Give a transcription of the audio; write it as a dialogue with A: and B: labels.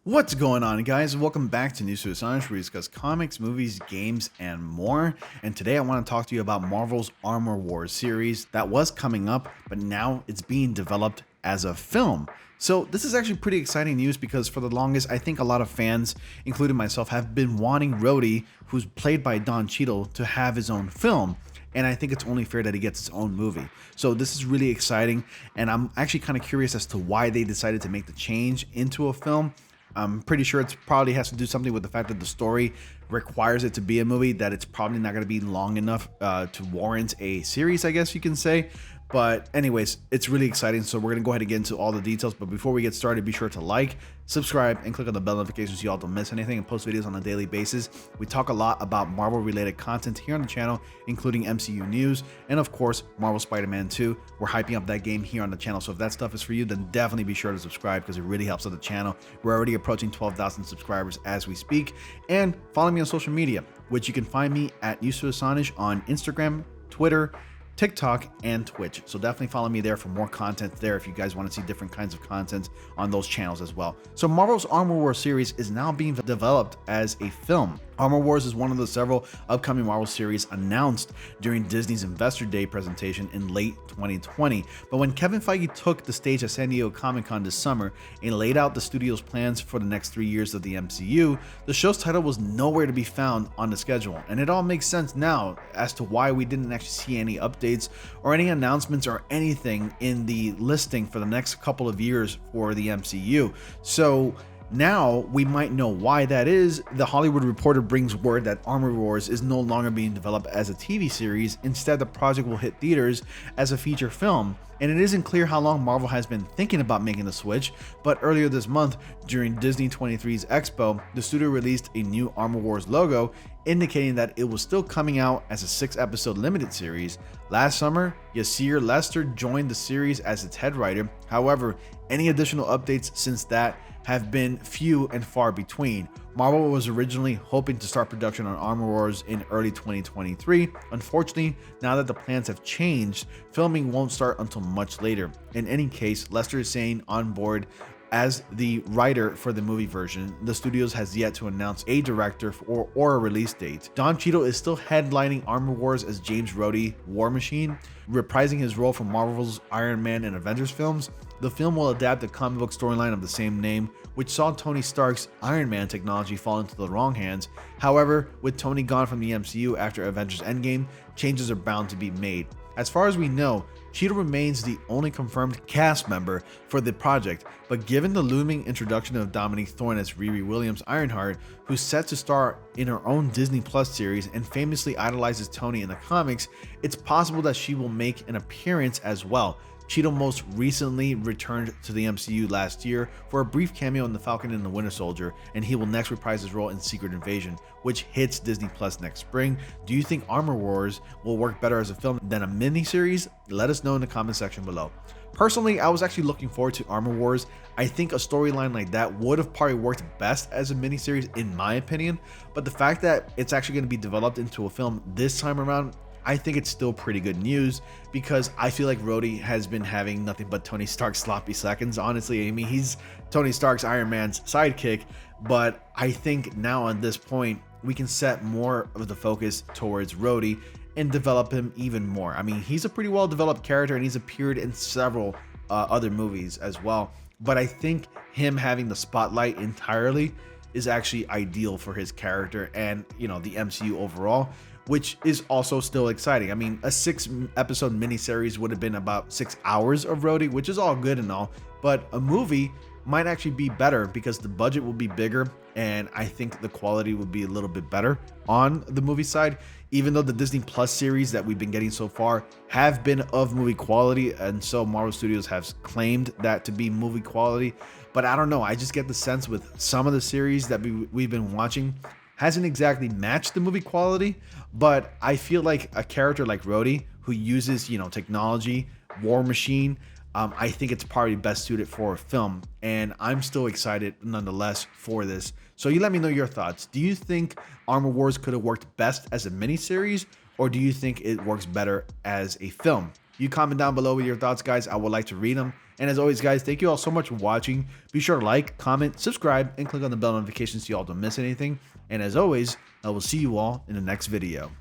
A: What's going on, guys? Welcome back to News to Astonish, where we discuss comics, movies, games, and more. And today I want to talk to you about Marvel's Armor Wars series that was coming up, but now it's being developed as a film. So this is actually pretty exciting news because for the longest, I think a lot of fans, including myself, have been wanting Rhodey, who's played by Don Cheadle, to have his own film. And I think it's only fair that he gets his own movie. So this is really exciting, and I'm actually kind of curious as to why they decided to make the change into a film. I'm pretty sure it probably has to do something with the fact that the story requires it to be a movie, that it's probably not going to be long enough to warrant a series, I guess you can say. But anyways, it's really exciting. So we're going to go ahead and get into all the details. But before we get started, be sure to like, subscribe, and click on the bell notifications so you all don't miss anything, and post videos on a daily basis. We talk a lot about Marvel related content here on the channel, including MCU news and of course Marvel Spider-Man 2. We're hyping up that game here on the channel. So if that stuff is for you, then definitely be sure to subscribe because it really helps out the channel. We're already approaching 12,000 subscribers as we speak. And follow me on social media, which you can find me at News to Astonish on Instagram, Twitter, TikTok, and Twitch. So definitely follow me there for more content there if you guys want to see different kinds of content on those channels as well. So Marvel's Armor Wars series is now being developed as a film. Armor Wars is one of the several upcoming Marvel series announced during Disney's Investor Day presentation in late 2020. But when Kevin Feige took the stage at San Diego Comic-Con this summer and laid out the studio's plans for the next 3 years of the MCU, the show's title was nowhere to be found on the schedule. And it all makes sense now as to why we didn't actually see any updates or any announcements or anything in the listing for the next couple of years for the MCU. So now we might know why that is. The Hollywood Reporter brings word that Armor Wars is no longer being developed as a TV series. Instead, the project will hit theaters as a feature film. And it isn't clear how long Marvel has been thinking about making the switch, but earlier this month, during Disney 23's Expo, the studio released a new Armor Wars logo, indicating that it was still coming out as a 6-episode limited series. Last summer, Yasir Lester joined the series as its head writer. However, any additional updates since that have been few and far between. Marvel was originally hoping to start production on Armor Wars in early 2023. Unfortunately, now that the plans have changed, filming won't start until much later. In any case, Lester is staying on board as the writer for the movie version. The studios has yet to announce a director or a release date. Don Cheadle is still headlining Armor Wars as James Rhodey, War Machine, reprising his role from Marvel's Iron Man and Avengers films. The film will adapt the comic book storyline of the same name, which saw Tony Stark's Iron Man technology fall into the wrong hands. However, with Tony gone from the MCU after Avengers Endgame, changes are bound to be made. As far as we know, Cheadle remains the only confirmed cast member for the project, but given the looming introduction of Dominique Thorne as Riri Williams Ironheart, who's set to star in her own Disney Plus series and famously idolizes Tony in the comics, it's possible that she will make an appearance as well. Cheadle most recently returned to the MCU last year for a brief cameo in The Falcon and the Winter Soldier, and he will next reprise his role in Secret Invasion, which hits Disney Plus next spring. Do you think Armor Wars will work better as a film than a miniseries? Let us know in the comment section below. Personally, I was actually looking forward to Armor Wars. I think a storyline like that would have probably worked best as a miniseries in my opinion, but the fact that it's actually going to be developed into a film this time around, I think it's still pretty good news because I feel like Rhodey has been having nothing but Tony Stark's sloppy seconds. Honestly, I mean, he's Tony Stark's Iron Man's sidekick, but I think now at this point, we can set more of the focus towards Rhodey and develop him even more. I mean, he's a pretty well developed character and he's appeared in several other movies as well. But I think him having the spotlight entirely is actually ideal for his character and, you know, the MCU overall, which is also still exciting. I mean, a 6-episode miniseries would have been about 6 hours of Rhodey, which is all good and all, but a movie might actually be better because the budget will be bigger and I think the quality will be a little bit better on the movie side, even though the Disney Plus series that we've been getting so far have been of movie quality, and so Marvel Studios has claimed that to be movie quality. But I don't know, I just get the sense with some of the series that we've been watching hasn't exactly matched the movie quality, but I feel like a character like Rhodey, who uses, you know, technology, War Machine, I think it's probably best suited for a film, and I'm still excited nonetheless for this. So you let me know your thoughts. Do you think Armor Wars could have worked best as a miniseries, or do you think it works better as a film? You comment down below with your thoughts, guys. I would like to read them. And as always, guys, thank you all so much for watching. Be sure to like, comment, subscribe, and click on the bell notifications so you all don't miss anything. And as always, I will see you all in the next video.